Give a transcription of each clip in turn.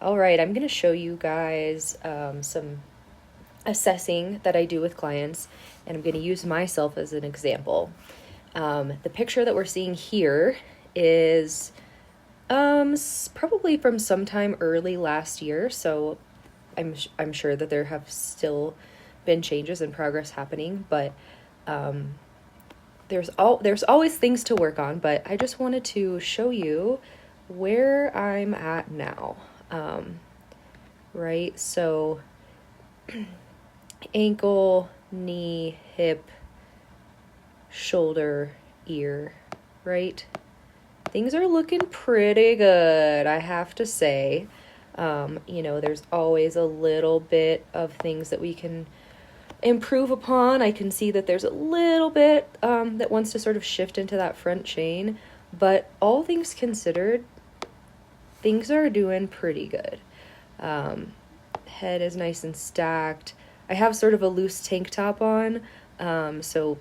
All right, I'm going to show you guys some assessing that I do with clients, and I'm going to use myself as an example. The picture that we're seeing here is probably from sometime early last year, so I'm sure that there have still been changes and progress happening, but there's always things to work on. But I just wanted to show you where I'm at now. Right? So ankle, knee, hip, shoulder, ear, right? Things are looking pretty good, I have to say. There's always a little bit of things that we can improve upon. I can see that there's a little bit that wants to sort of shift into that front chain, but all things considered, things are doing pretty good. Head is nice and stacked. I have sort of a loose tank top on, so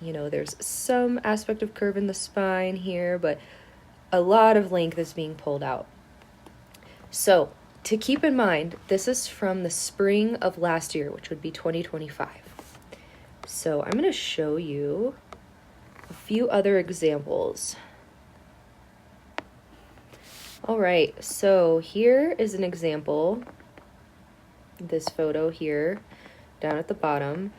there's some aspect of curve in the spine here, but a lot of length is being pulled out. So to keep in mind, this is from the spring of last year, which would be 2025. So I'm going to show you a few other examples. All right, so here is an example, this photo here, down at the bottom.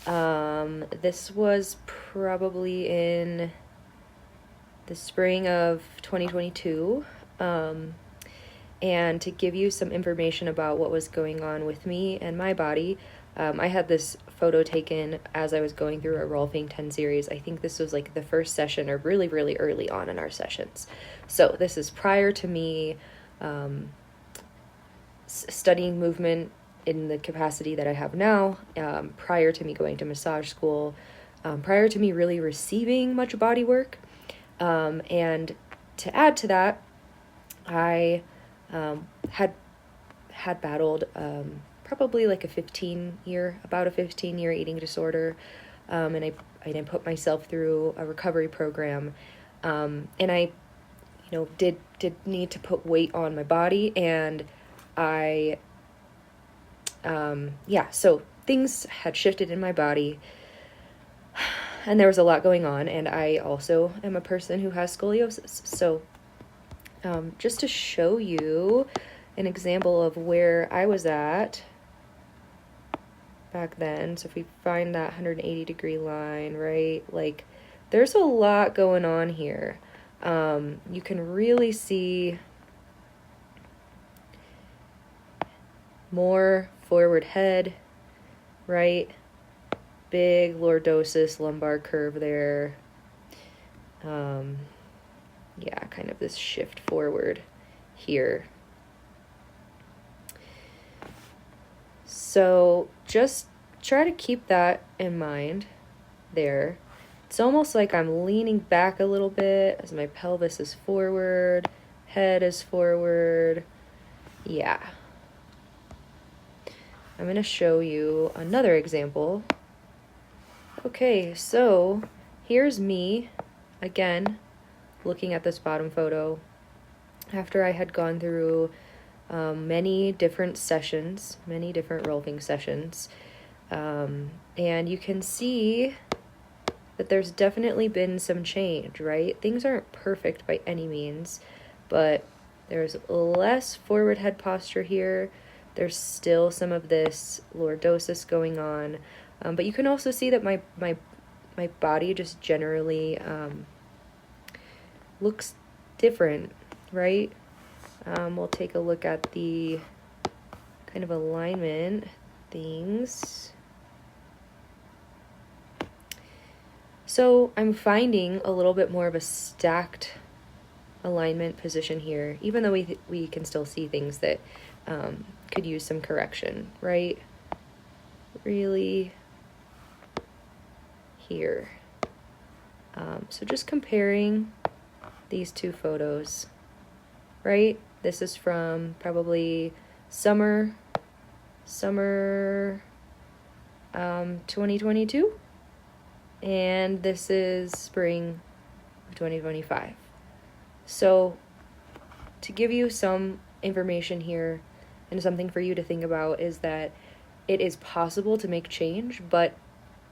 This was probably in the spring of 2022. And to give you some information about what was going on with me and my body, I had this photo taken as I was going through our Rolfing 10 series. I think this was like the first session, or really, really early on in our sessions. So this is prior to me studying movement in the capacity that I have now, prior to me going to massage school, prior to me really receiving much body work. And to add to that, I had battled probably like a 15-year eating disorder, and I put myself through a recovery program, and I did need to put weight on my body, and I so things had shifted in my body, and there was a lot going on, and I also am a person who has scoliosis. So just to show you an example of where I was at back then. So if we find that 180 degree line, right, like there's a lot going on here. You can really see more forward head, right? Big lordosis lumbar curve there. Kind of this shift forward here. So just try to keep that in mind there. It's almost like I'm leaning back a little bit as my pelvis is forward, head is forward. Yeah. I'm going to show you another example. Okay, so here's me again looking at this bottom photo after I had gone through many different sessions, many different Rolfing sessions, and you can see that there's definitely been some change, right? Things aren't perfect by any means, but there's less forward head posture here. There's still some of this lordosis going on, but you can also see that my body just generally looks different, right? We'll take a look at the kind of alignment things. So I'm finding a little bit more of a stacked alignment position here, even though we can still see things that could use some correction, right? Really here. So just comparing these two photos, right? This is from probably summer 2022, and this is spring of 2025. So to give you some information here and something for you to think about is that it is possible to make change, but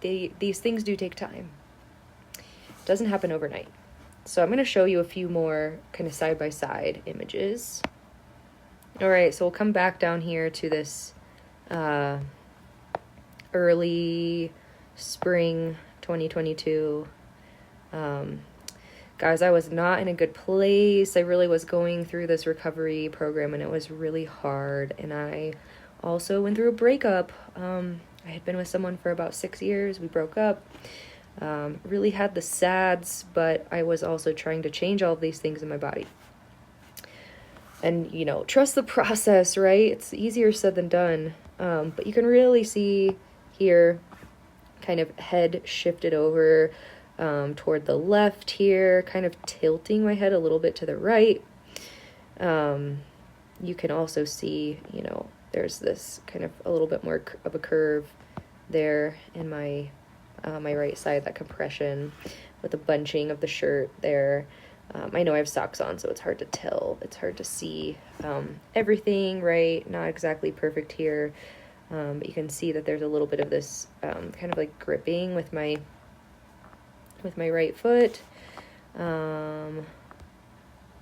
these things do take time. It doesn't happen overnight. So I'm going to show you a few more kind of side-by-side images. All right, so we'll come back down here to this early spring 2022. Guys, I was not in a good place. I really was going through this recovery program, and it was really hard. And I also went through a breakup. I had been with someone for about 6 years. We broke up. Really had the sads, but I was also trying to change all of these things in my body. And, you know, trust the process, right? It's easier said than done. But you can really see here kind of head shifted over toward the left here, kind of tilting my head a little bit to the right. You can also see, you know, there's this kind of a little bit more of a curve there in my right side, that compression with the bunching of the shirt there. I know I have socks on, so it's hard to tell. It's hard to see everything, right? Not exactly perfect here. But you can see that there's a little bit of this kind of like gripping with my right foot.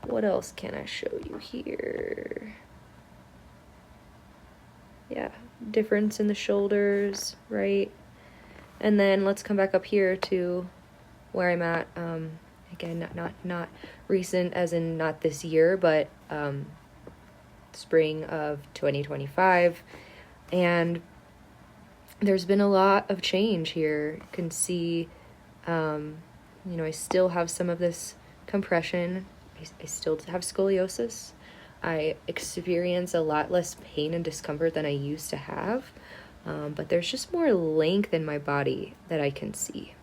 What else can I show you here? Yeah, difference in the shoulders, right? And then let's come back up here to where I'm at. Again, not recent as in not this year, but spring of 2025. And there's been a lot of change here. You can see, you know, I still have some of this compression. I still have scoliosis. I experience a lot less pain and discomfort than I used to have. But there's just more length in my body that I can see.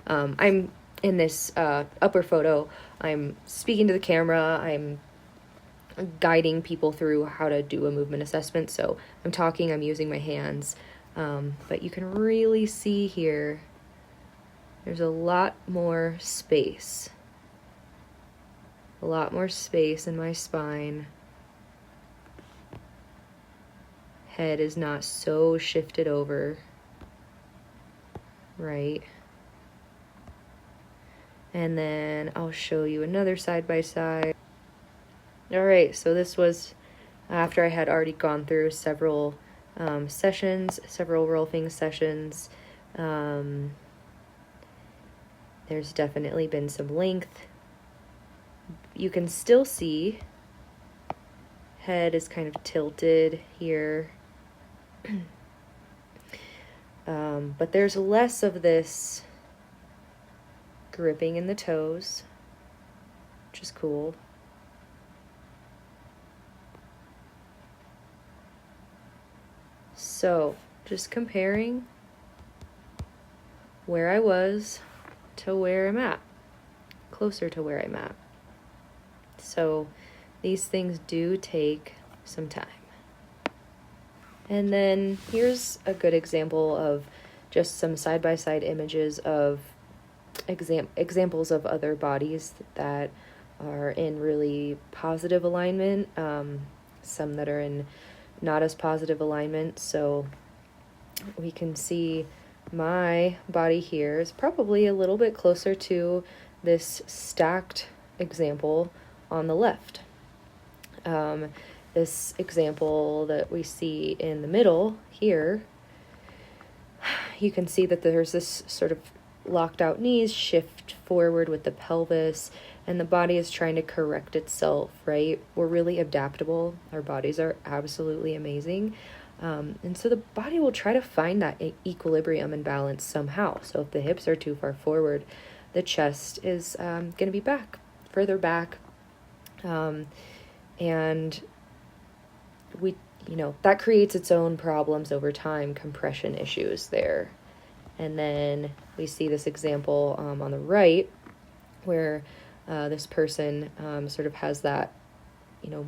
I'm in this upper photo. I'm speaking to the camera. I'm guiding people through how to do a movement assessment. So I'm talking, I'm using my hands. But you can really see here, there's a lot more space. A lot more space in my spine. Head is not so shifted over, right? And then I'll show you another side by side. All right, so this was after I had already gone through several sessions, several rolfing sessions. There's definitely been some length. You can still see head is kind of tilted here. But there's less of this gripping in the toes, which is cool. So, just comparing where I was to where I'm at, closer to where I'm at. So, these things do take some time. And then here's a good example of just some side-by-side images of examples of other bodies that are in really positive alignment, some that are in not as positive alignment. So we can see my body here is probably a little bit closer to this stacked example on the left. This example that we see in the middle here, you can see that there's this sort of locked out knees, shift forward with the pelvis, and the body is trying to correct itself, right? We're really adaptable. Our bodies are absolutely amazing. And so the body will try to find that equilibrium and balance somehow. So if the hips are too far forward, the chest is going to be further back. And we, that creates its own problems over time, compression issues there. And then we see this example on the right where this person sort of has that,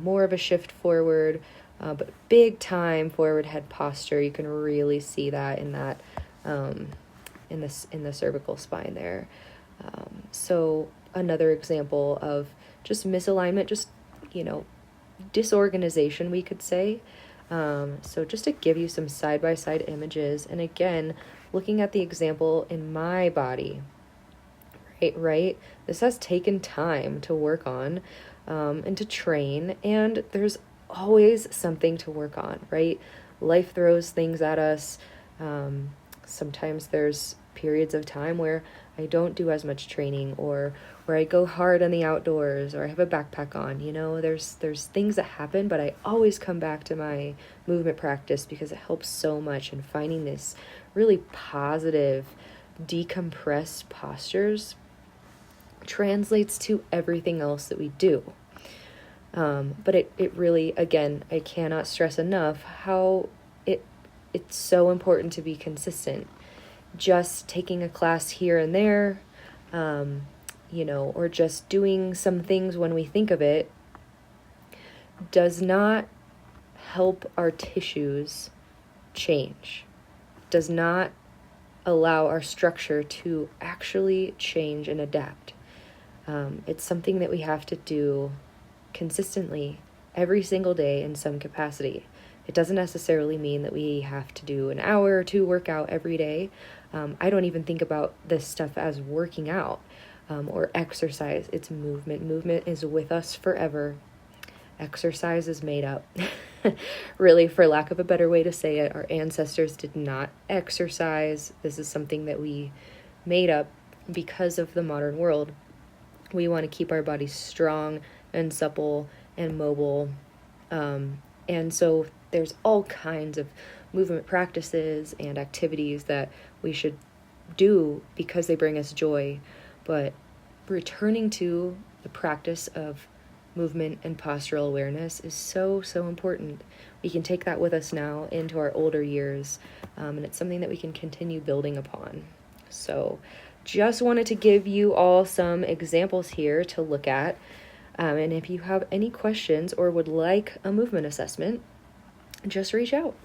more of a shift forward, but big time forward head posture. You can really see that in that in the cervical spine there. So another example of just misalignment, just disorganization, we could say. So just to give you some side-by-side images, and again, looking at the example in my body, right? This has taken time to work on, and to train, and there's always something to work on, right? Life throws things at us. Sometimes there's periods of time where I don't do as much training, or where I go hard on the outdoors, or I have a backpack on. There's things that happen, but I always come back to my movement practice because it helps so much in finding this really positive, decompressed postures translates to everything else that we do. But it really, again, I cannot stress enough how it's so important to be consistent. Just taking a class here and there, or just doing some things when we think of it, does not help our tissues change, does not allow our structure to actually change and adapt. It's something that we have to do consistently every single day in some capacity. It doesn't necessarily mean that we have to do an hour or two workout every day. I don't even think about this stuff as working out or exercise. It's movement. Movement is with us forever. Exercise is made up. Really, for lack of a better way to say it, our ancestors did not exercise. This is something that we made up because of the modern world. We want to keep our bodies strong and supple and mobile. And so there's all kinds of movement practices and activities that we should do because they bring us joy. But returning to the practice of movement and postural awareness is so, so important. We can take that with us now into our older years, and it's something that we can continue building upon. So just wanted to give you all some examples here to look at. And if you have any questions or would like a movement assessment, just reach out.